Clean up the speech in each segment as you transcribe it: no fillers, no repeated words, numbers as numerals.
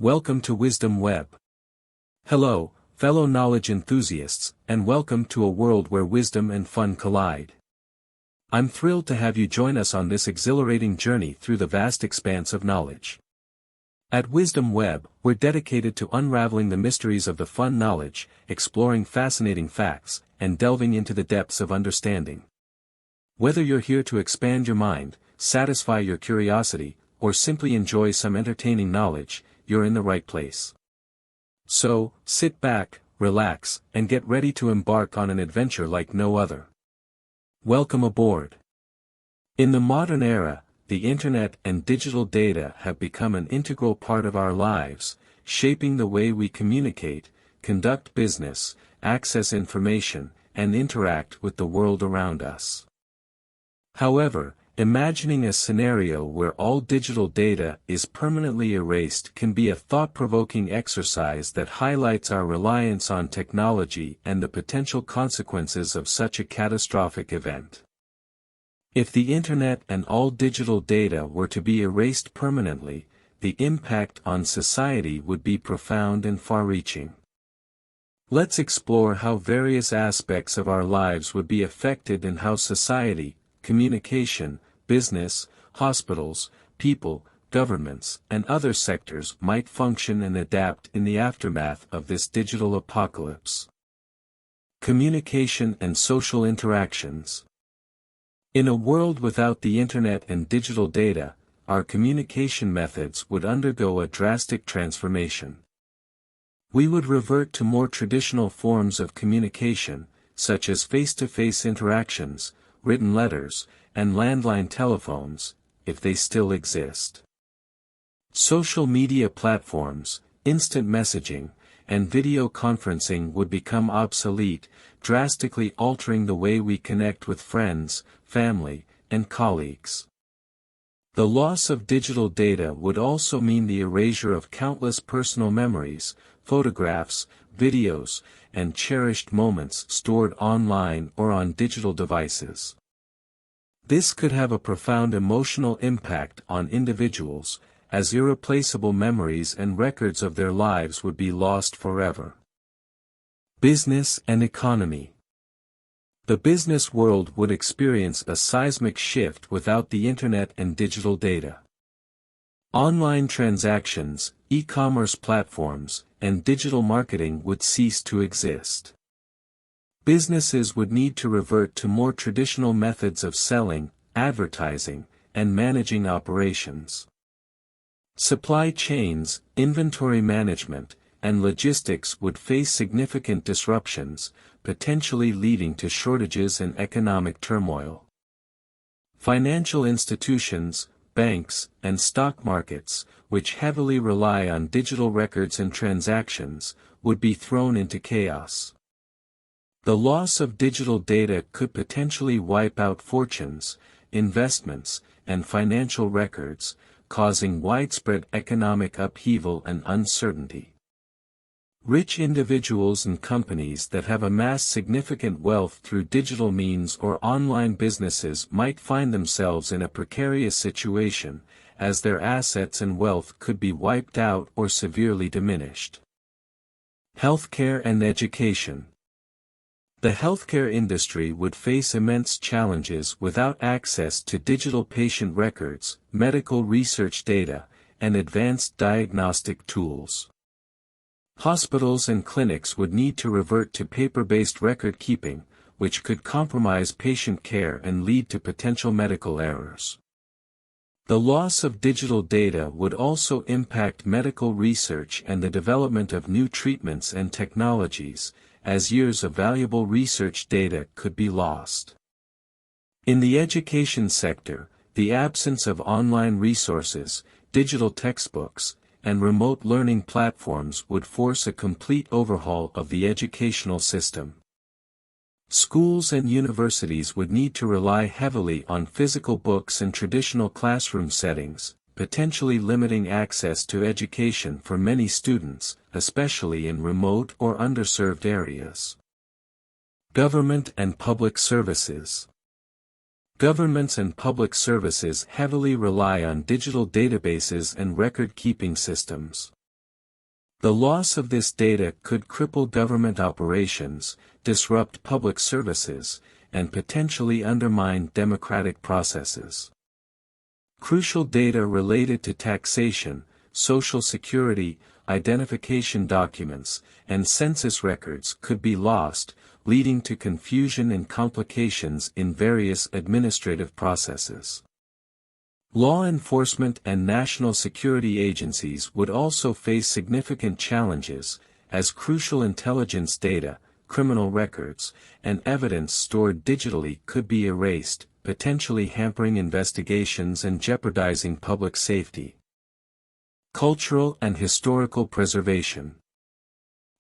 Welcome to Wisdom Web. Hello, fellow knowledge enthusiasts, and welcome to a world where wisdom and fun collide. I'm thrilled to have you join us on this exhilarating journey through the vast expanse of knowledge. At Wisdom Web, we're dedicated to unraveling the mysteries of the fun knowledge, exploring fascinating facts, and delving into the depths of understanding. Whether you're here to expand your mind, satisfy your curiosity, or simply enjoy some entertaining knowledge, you're in the right place. So, sit back, relax, and get ready to embark on an adventure like no other. Welcome aboard. In the modern era, the internet and digital data have become an integral part of our lives, shaping the way we communicate, conduct business, access information, and interact with the world around us. However, imagining a scenario where all digital data is permanently erased can be a thought-provoking exercise that highlights our reliance on technology and the potential consequences of such a catastrophic event. If the internet and all digital data were to be erased permanently, the impact on society would be profound and far-reaching. Let's explore how various aspects of our lives would be affected and how society, communication, business, hospitals, people, governments, and other sectors might function and adapt in the aftermath of this digital apocalypse. Communication and social interactions. In a world without the internet and digital data, our communication methods would undergo a drastic transformation. We would revert to more traditional forms of communication, such as face-to-face interactions, written letters, and landline telephones, if they still exist. Social media platforms, instant messaging, and video conferencing would become obsolete, drastically altering the way we connect with friends, family, and colleagues. The loss of digital data would also mean the erasure of countless personal memories, photographs, videos, and cherished moments stored online or on digital devices. This could have a profound emotional impact on individuals, as irreplaceable memories and records of their lives would be lost forever. Business and economy. The business world would experience a seismic shift without the internet and digital data. Online transactions, e-commerce platforms, and digital marketing would cease to exist. Businesses would need to revert to more traditional methods of selling, advertising, and managing operations. Supply chains, inventory management, and logistics would face significant disruptions, potentially leading to shortages and economic turmoil. Financial institutions, banks, and stock markets, which heavily rely on digital records and transactions, would be thrown into chaos. The loss of digital data could potentially wipe out fortunes, investments, and financial records, causing widespread economic upheaval and uncertainty. Rich individuals and companies that have amassed significant wealth through digital means or online businesses might find themselves in a precarious situation, as their assets and wealth could be wiped out or severely diminished. Healthcare and education. The healthcare industry would face immense challenges without access to digital patient records, medical research data, and advanced diagnostic tools. Hospitals and clinics would need to revert to paper-based record keeping, which could compromise patient care and lead to potential medical errors. The loss of digital data would also impact medical research and the development of new treatments and technologies, as years of valuable research data could be lost. In the education sector, the absence of online resources, digital textbooks, and remote learning platforms would force a complete overhaul of the educational system. Schools and universities would need to rely heavily on physical books and traditional classroom settings, potentially limiting access to education for many students, especially in remote or underserved areas. Government and public services. Governments and public services heavily rely on digital databases and record-keeping systems. The loss of this data could cripple government operations, disrupt public services, and potentially undermine democratic processes. Crucial data related to taxation, Social Security, identification documents, and census records could be lost, leading to confusion and complications in various administrative processes. Law enforcement and national security agencies would also face significant challenges, as crucial intelligence data, criminal records, and evidence stored digitally could be erased, potentially hampering investigations and jeopardizing public safety. Cultural and historical preservation.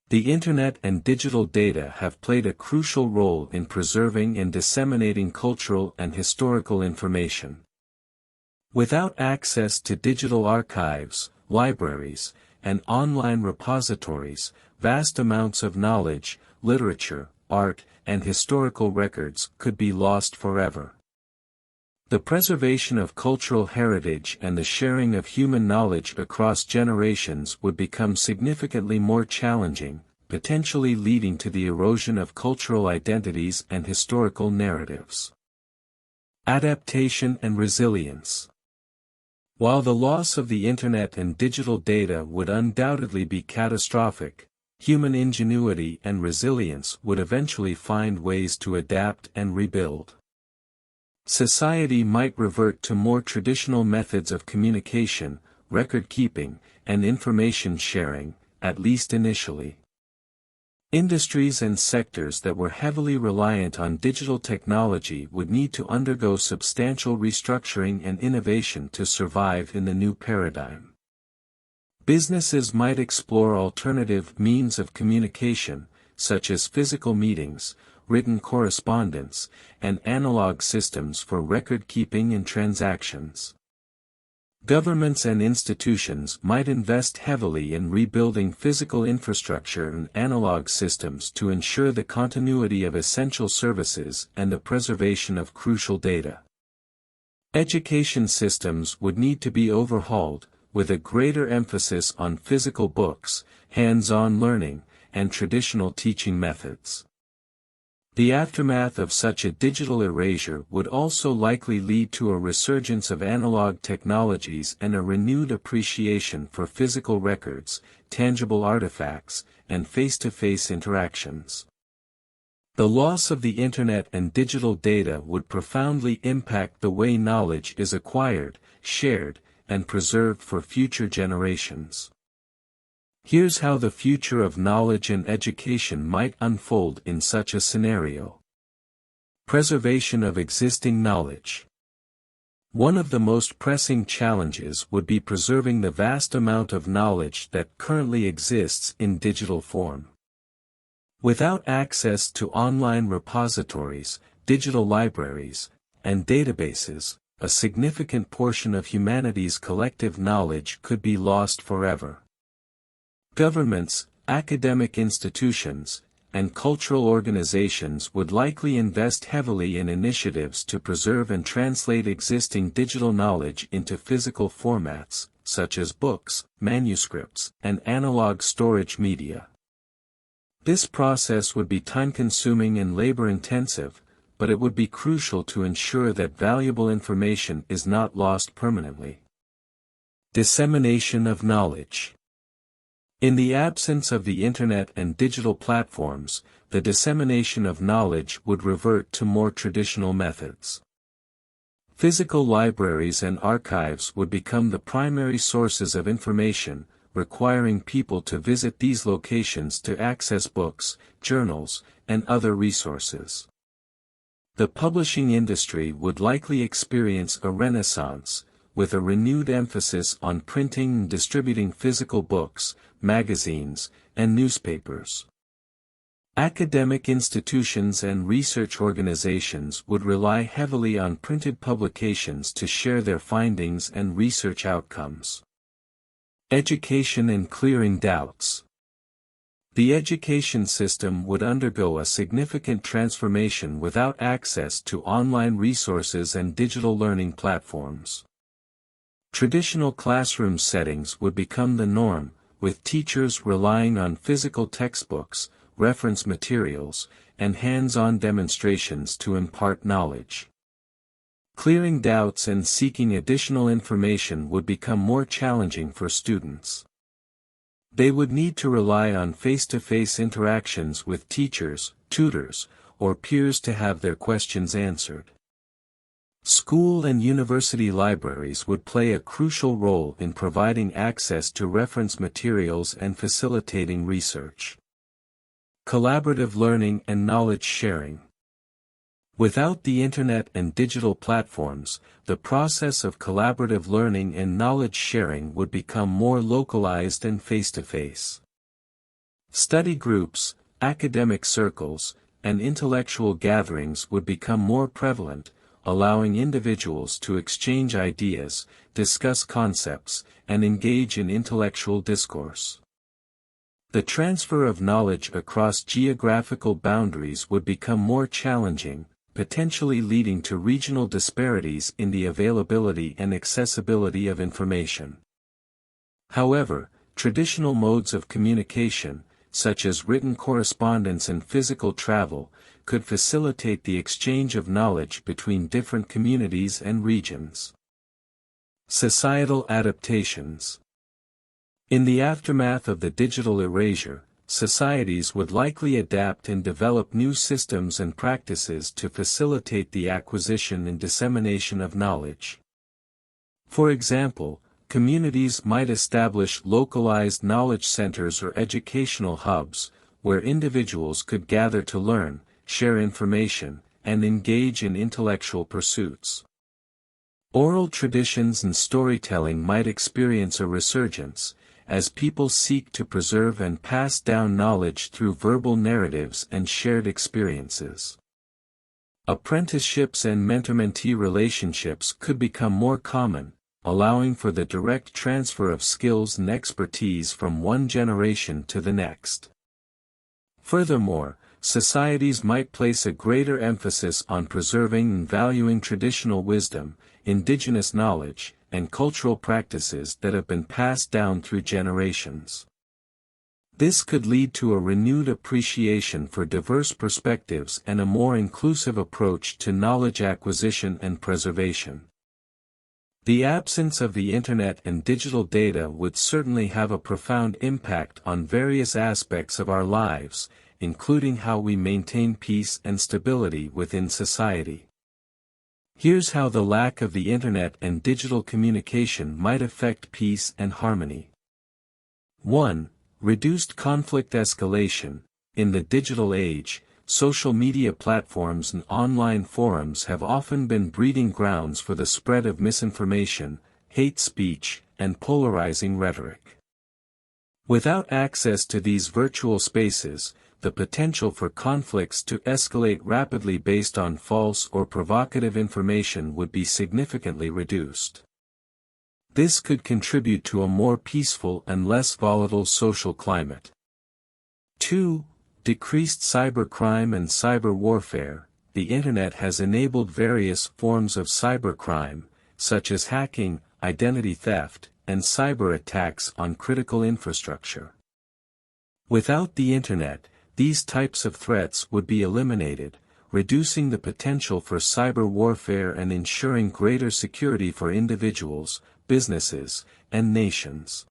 The Internet and digital data have played a crucial role in preserving and disseminating cultural and historical information. Without access to digital archives, libraries, and online repositories, vast amounts of knowledge, literature, art, and historical records could be lost forever. The preservation of cultural heritage and the sharing of human knowledge across generations would become significantly more challenging, potentially leading to the erosion of cultural identities and historical narratives. Adaptation and resilience. While the loss of the Internet and digital data would undoubtedly be catastrophic, human ingenuity and resilience would eventually find ways to adapt and rebuild. Society might revert to more traditional methods of communication, record-keeping, and information sharing, at least initially. Industries and sectors that were heavily reliant on digital technology would need to undergo substantial restructuring and innovation to survive in the new paradigm. Businesses might explore alternative means of communication, such as physical meetings, written correspondence, and analog systems for record-keeping and transactions. Governments and institutions might invest heavily in rebuilding physical infrastructure and analog systems to ensure the continuity of essential services and the preservation of crucial data. Education systems would need to be overhauled, with a greater emphasis on physical books, hands-on learning, and traditional teaching methods. The aftermath of such a digital erasure would also likely lead to a resurgence of analog technologies and a renewed appreciation for physical records, tangible artifacts, and face-to-face interactions. The loss of the Internet and digital data would profoundly impact the way knowledge is acquired, shared, and preserved for future generations. Here's how the future of knowledge and education might unfold in such a scenario. Preservation of existing knowledge. One of the most pressing challenges would be preserving the vast amount of knowledge that currently exists in digital form. Without access to online repositories, digital libraries, and databases, a significant portion of humanity's collective knowledge could be lost forever. Governments, academic institutions, and cultural organizations would likely invest heavily in initiatives to preserve and translate existing digital knowledge into physical formats, such as books, manuscripts, and analog storage media. This process would be time-consuming and labor-intensive, but it would be crucial to ensure that valuable information is not lost permanently. Dissemination of knowledge. In the absence of the Internet and digital platforms, the dissemination of knowledge would revert to more traditional methods. Physical libraries and archives would become the primary sources of information, requiring people to visit these locations to access books, journals, and other resources. The publishing industry would likely experience a renaissance, with a renewed emphasis on printing and distributing physical books, magazines, and newspapers. Academic institutions and research organizations would rely heavily on printed publications to share their findings and research outcomes. Education and clearing doubts. The education system would undergo a significant transformation without access to online resources and digital learning platforms. Traditional classroom settings would become the norm, with teachers relying on physical textbooks, reference materials, and hands-on demonstrations to impart knowledge. Clearing doubts and seeking additional information would become more challenging for students. They would need to rely on face-to-face interactions with teachers, tutors, or peers to have their questions answered. School and university libraries would play a crucial role in providing access to reference materials and facilitating research. Collaborative learning and knowledge sharing. Without the Internet and digital platforms, the process of collaborative learning and knowledge sharing would become more localized and face-to-face. Study groups, academic circles, and intellectual gatherings would become more prevalent, allowing individuals to exchange ideas, discuss concepts, and engage in intellectual discourse. The transfer of knowledge across geographical boundaries would become more challenging, potentially leading to regional disparities in the availability and accessibility of information. However, traditional modes of communication, such as written correspondence and physical travel, could facilitate the exchange of knowledge between different communities and regions. Societal adaptations. In the aftermath of the digital erasure, societies would likely adapt and develop new systems and practices to facilitate the acquisition and dissemination of knowledge. For example, communities might establish localized knowledge centers or educational hubs, where individuals could gather to learn, share information, and engage in intellectual pursuits. Oral traditions and storytelling might experience a resurgence, as people seek to preserve and pass down knowledge through verbal narratives and shared experiences. Apprenticeships and mentor-mentee relationships could become more common, allowing for the direct transfer of skills and expertise from one generation to the next. Furthermore, societies might place a greater emphasis on preserving and valuing traditional wisdom, indigenous knowledge, and cultural practices that have been passed down through generations. This could lead to a renewed appreciation for diverse perspectives and a more inclusive approach to knowledge acquisition and preservation. The absence of the Internet and digital data would certainly have a profound impact on various aspects of our lives, including how we maintain peace and stability within society. Here's how the lack of the Internet and digital communication might affect peace and harmony. 1. Reduced conflict escalation. In the digital age, social media platforms and online forums have often been breeding grounds for the spread of misinformation, hate speech, and polarizing rhetoric. Without access to these virtual spaces, the potential for conflicts to escalate rapidly based on false or provocative information would be significantly reduced. This could contribute to a more peaceful and less volatile social climate. 2. Decreased cybercrime and cyber warfare. The Internet has enabled various forms of cybercrime, such as hacking, identity theft, and cyber attacks on critical infrastructure. Without the Internet, these types of threats would be eliminated, reducing the potential for cyber warfare and ensuring greater security for individuals, businesses, and nations.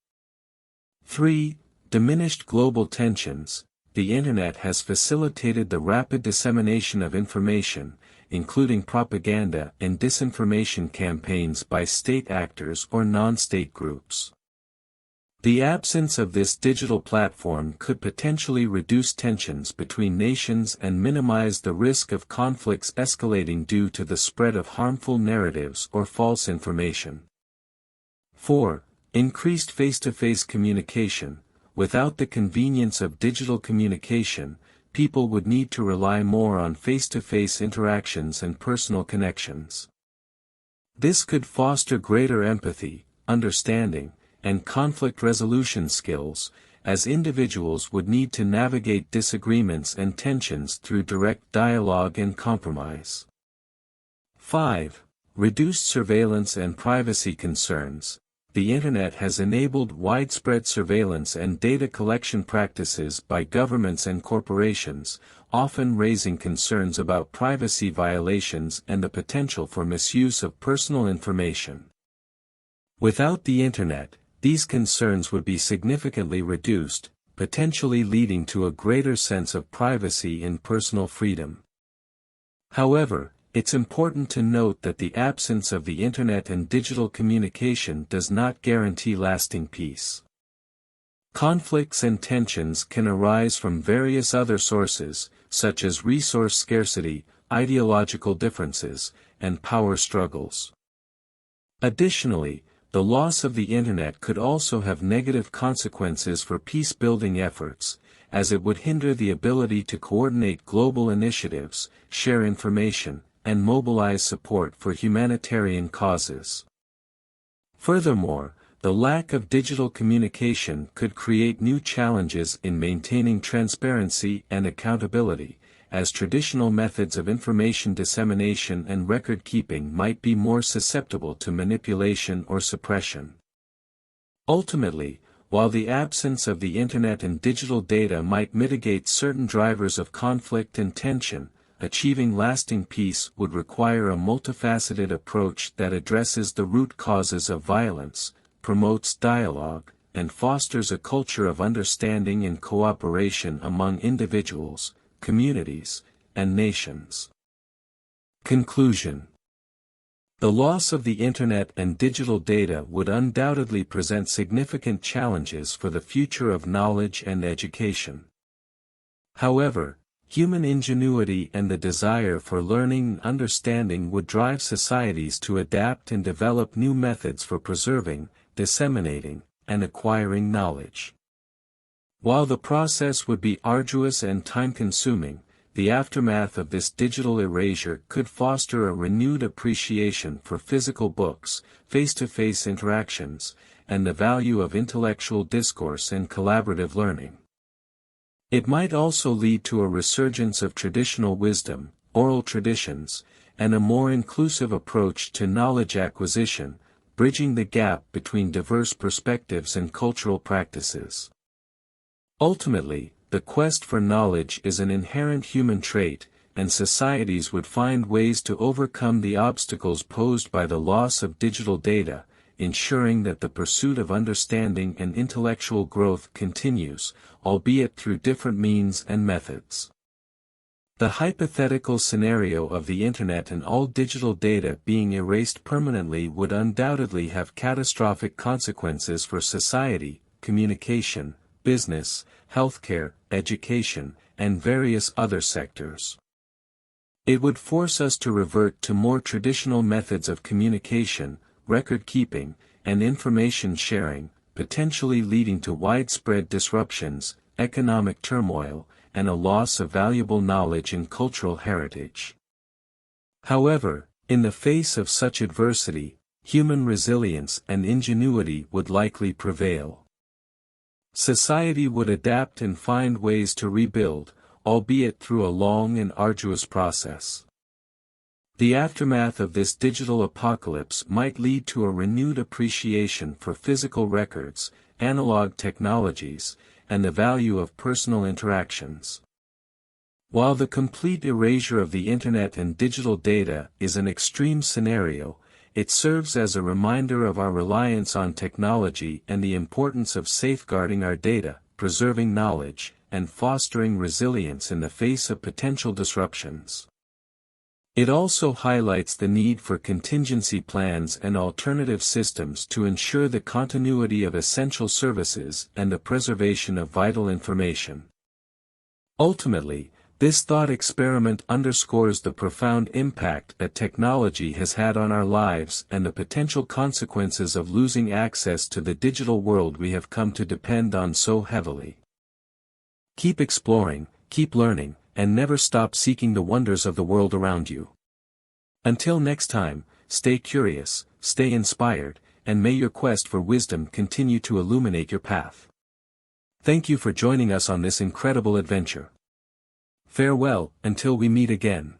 3. Diminished global tensions. The Internet has facilitated the rapid dissemination of information, including propaganda and disinformation campaigns by state actors or non-state groups. The absence of this digital platform could potentially reduce tensions between nations and minimize the risk of conflicts escalating due to the spread of harmful narratives or false information. 4. Increased face-to-face communication. Without the convenience of digital communication, people would need to rely more on face-to-face interactions and personal connections. This could foster greater empathy, understanding, and conflict resolution skills, as individuals would need to navigate disagreements and tensions through direct dialogue and compromise. 5. Reduced surveillance and privacy concerns. the Internet has enabled widespread surveillance and data collection practices by governments and corporations, often raising concerns about privacy violations and the potential for misuse of personal information. Without the Internet, these concerns would be significantly reduced, potentially leading to a greater sense of privacy and personal freedom. However, it's important to note that the absence of the Internet and digital communication does not guarantee lasting peace. Conflicts and tensions can arise from various other sources, such as resource scarcity, ideological differences, and power struggles. Additionally, the loss of the Internet could also have negative consequences for peace-building efforts, as it would hinder the ability to coordinate global initiatives, share information, and mobilize support for humanitarian causes. Furthermore, the lack of digital communication could create new challenges in maintaining transparency and accountability, as traditional methods of information dissemination and record-keeping might be more susceptible to manipulation or suppression. Ultimately, while the absence of the Internet and digital data might mitigate certain drivers of conflict and tension, achieving lasting peace would require a multifaceted approach that addresses the root causes of violence, promotes dialogue, and fosters a culture of understanding and cooperation among individuals, communities, and nations. Conclusion. The loss of the Internet and digital data would undoubtedly present significant challenges for the future of knowledge and education. However, human ingenuity and the desire for learning and understanding would drive societies to adapt and develop new methods for preserving, disseminating, and acquiring knowledge. While the process would be arduous and time-consuming, the aftermath of this digital erasure could foster a renewed appreciation for physical books, face-to-face interactions, and the value of intellectual discourse and collaborative learning. It might also lead to a resurgence of traditional wisdom, oral traditions, and a more inclusive approach to knowledge acquisition, bridging the gap between diverse perspectives and cultural practices. Ultimately, the quest for knowledge is an inherent human trait, and societies would find ways to overcome the obstacles posed by the loss of digital data, ensuring that the pursuit of understanding and intellectual growth continues, albeit through different means and methods. The hypothetical scenario of the Internet and all digital data being erased permanently would undoubtedly have catastrophic consequences for society, communication, business, healthcare, education, and various other sectors. It would force us to revert to more traditional methods of communication, record-keeping, and information sharing, potentially leading to widespread disruptions, economic turmoil, and a loss of valuable knowledge and cultural heritage. However, in the face of such adversity, human resilience and ingenuity would likely prevail. Society would adapt and find ways to rebuild, albeit through a long and arduous process. The aftermath of this digital apocalypse might lead to a renewed appreciation for physical records, analog technologies, and the value of personal interactions. While the complete erasure of the Internet and digital data is an extreme scenario, it serves as a reminder of our reliance on technology and the importance of safeguarding our data, preserving knowledge, and fostering resilience in the face of potential disruptions. It also highlights the need for contingency plans and alternative systems to ensure the continuity of essential services and the preservation of vital information. Ultimately, this thought experiment underscores the profound impact that technology has had on our lives and the potential consequences of losing access to the digital world we have come to depend on so heavily. Keep exploring, keep learning, and never stop seeking the wonders of the world around you. Until next time, stay curious, stay inspired, and may your quest for wisdom continue to illuminate your path. Thank you for joining us on this incredible adventure. Farewell, until we meet again.